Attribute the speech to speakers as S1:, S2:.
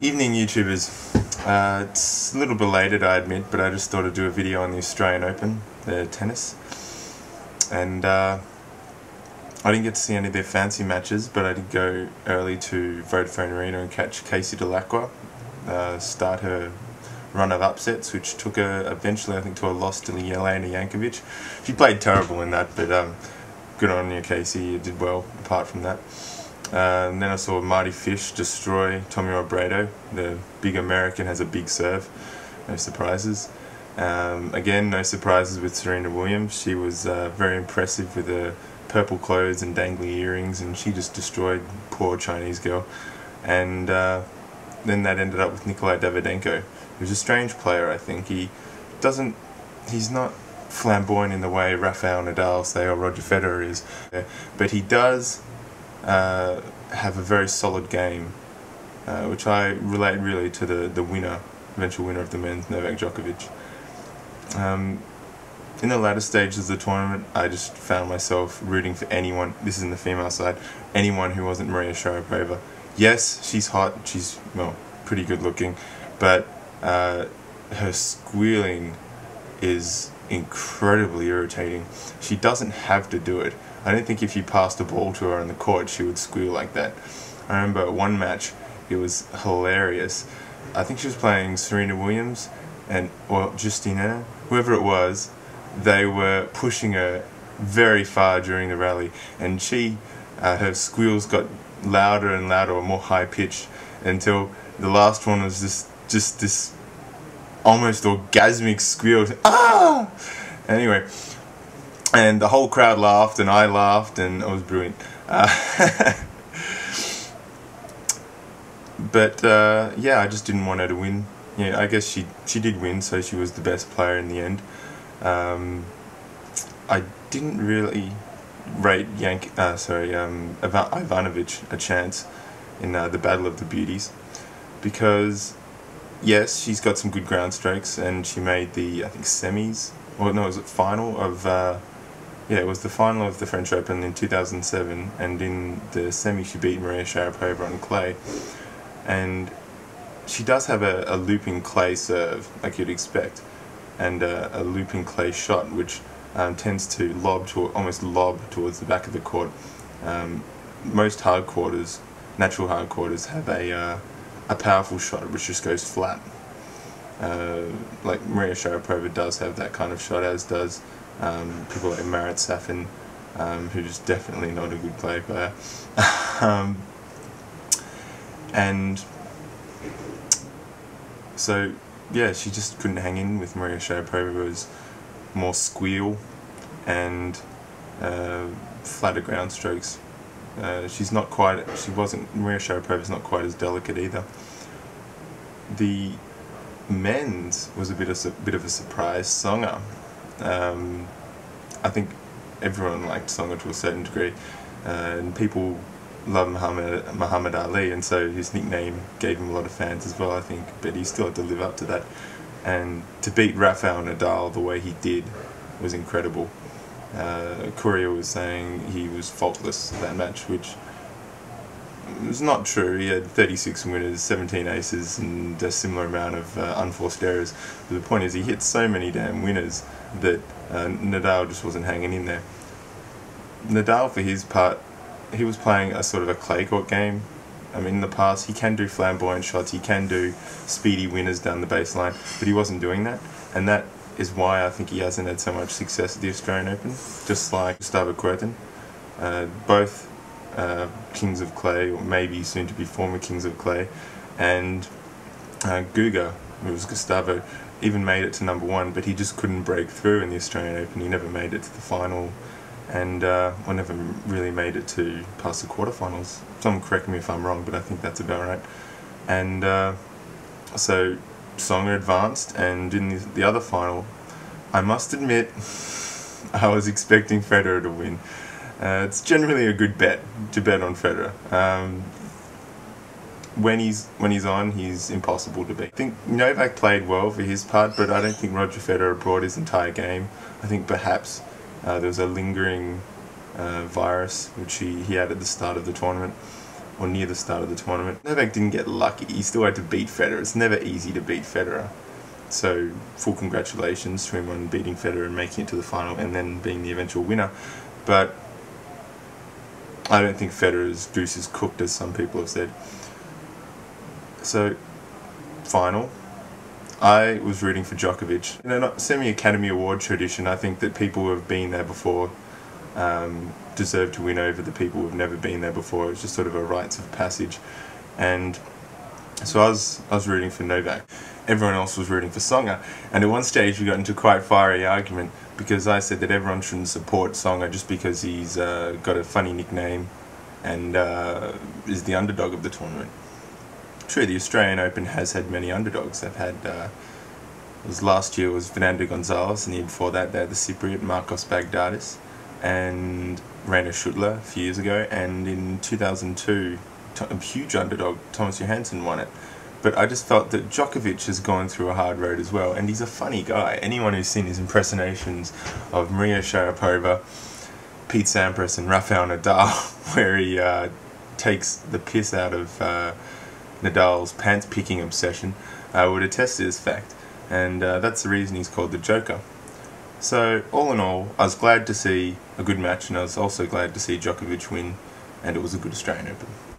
S1: Evening YouTubers. It's a little belated, I admit, but I just thought I'd do a video on the Australian Open, the tennis. And I didn't get to see any of their fancy matches, but I did go early to Vodafone Arena and catch Casey Dell'Acqua start her run of upsets, which took her eventually, I think, to a loss to Jelena Jankovic. She played terrible in that, but good on you, Casey. You did well apart from that. And then I saw Mardy Fish destroy Tommy Robredo. The big American has a big serve. No surprises. Again, no surprises with Serena Williams. She was very impressive with her purple clothes and dangly earrings, and she just destroyed poor Chinese girl. And then that ended up with Nikolai Davydenko, who's a strange player, I think. He's not flamboyant in the way Rafael Nadal, say, or Roger Federer is, but he does have a very solid game, which I relate really to the winner, eventual winner of the men's, Novak Djokovic. In the latter stages of the tournament, I just found myself rooting for anyone, this is in the female side, anyone who wasn't Maria Sharapova. Yes, she's hot, she's, well, pretty good looking, but her squealing is incredibly irritating. She doesn't have to do it. I don't think if you passed a ball to her on the court she would squeal like that. I remember one match, it was hilarious. I think she was playing Serena Williams or Justina, whoever it was. They were pushing her very far during the rally, and her squeals got louder and louder, or more high pitched, until the last one was just this almost orgasmic squeal. Ah! Anyway, and the whole crowd laughed, and I laughed, and it was brilliant. But yeah, I just didn't want her to win. Yeah, I guess she did win, so she was the best player in the end. I didn't really rate Ivanovic a chance in the Battle of the Beauties, because yes, she's got some good ground strokes, and she made the, I think, semis, or no, was it final of yeah, it was the final of the French Open in 2007, and in the semi she beat Maria Sharapova on clay. And she does have a looping clay serve, like you'd expect, and a looping clay shot, which tends to almost lob towards the back of the court. Most hard quarters, natural hard quarters, have a powerful shot which just goes flat. Like Maria Sharapova does have that kind of shot, as does people like Marat Safin, who's definitely not a good clay player. And so yeah, she just couldn't hang in with Maria Sharapova's more squeal and flatter ground strokes. Maria Sharapova's not quite as delicate either. The men's was a bit of a surprise. Tsonga. I think everyone liked Tsonga to a certain degree, and people love Muhammad Ali, and so his nickname gave him a lot of fans as well, I think, but he still had to live up to that. And to beat Rafael Nadal the way he did was incredible. Courier was saying he was faultless that match, which was not true. He had 36 winners, 17 aces, and a similar amount of unforced errors. But the point is, he hit so many damn winners that Nadal just wasn't hanging in there. Nadal, for his part, he was playing a sort of a clay court game. I mean, in the past, he can do flamboyant shots, he can do speedy winners down the baseline, but he wasn't doing that, and that is why I think he hasn't had so much success at the Australian Open, just like Gustavo Kuerten. Both kings of clay, or maybe soon to be former kings of clay, and Guga, who was Gustavo, even made it to #1, but he just couldn't break through in the Australian Open. He never made it to the final, and I never really made it to past the quarterfinals. Someone correct me if I'm wrong, but I think that's about right. And so Tsonga advanced, and in the other final, I must admit, I was expecting Federer to win. It's generally a good bet to bet on Federer. When he's on, he's impossible to beat. I think Novak played well for his part, but I don't think Roger Federer brought his entire game. I think perhaps there was a lingering virus which he had at the start of the tournament, or near the start of the tournament. Novak didn't get lucky, he still had to beat Federer. It's never easy to beat Federer. So full congratulations to him on beating Federer and making it to the final and then being the eventual winner. But I don't think Federer's goose is cooked, as some people have said. So, final. I was rooting for Djokovic. Not semi-Academy Award tradition, I think that people who have been there before deserve to win over the people who have never been there before. It's just sort of a rites of passage. And so I was rooting for Novak. Everyone else was rooting for Tsonga. And at one stage we got into quite a fiery argument because I said that everyone shouldn't support Tsonga just because he's got a funny nickname and is the underdog of the tournament. True, the Australian Open has had many underdogs. They've had, last year was Fernando Gonzalez, and the year before that they had the Cypriot Marcos Baghdatis and Rainer Schüttler a few years ago, and in 2002 a huge underdog, Thomas Johansson, won it. But I just felt that Djokovic has gone through a hard road as well, and he's a funny guy. Anyone who's seen his impersonations of Maria Sharapova, Pete Sampras and Rafael Nadal, where he takes the piss out of Nadal's pants-picking obsession, would attest to this fact. And that's the reason he's called the Joker. So, all in all, I was glad to see a good match, and I was also glad to see Djokovic win, and it was a good Australian Open.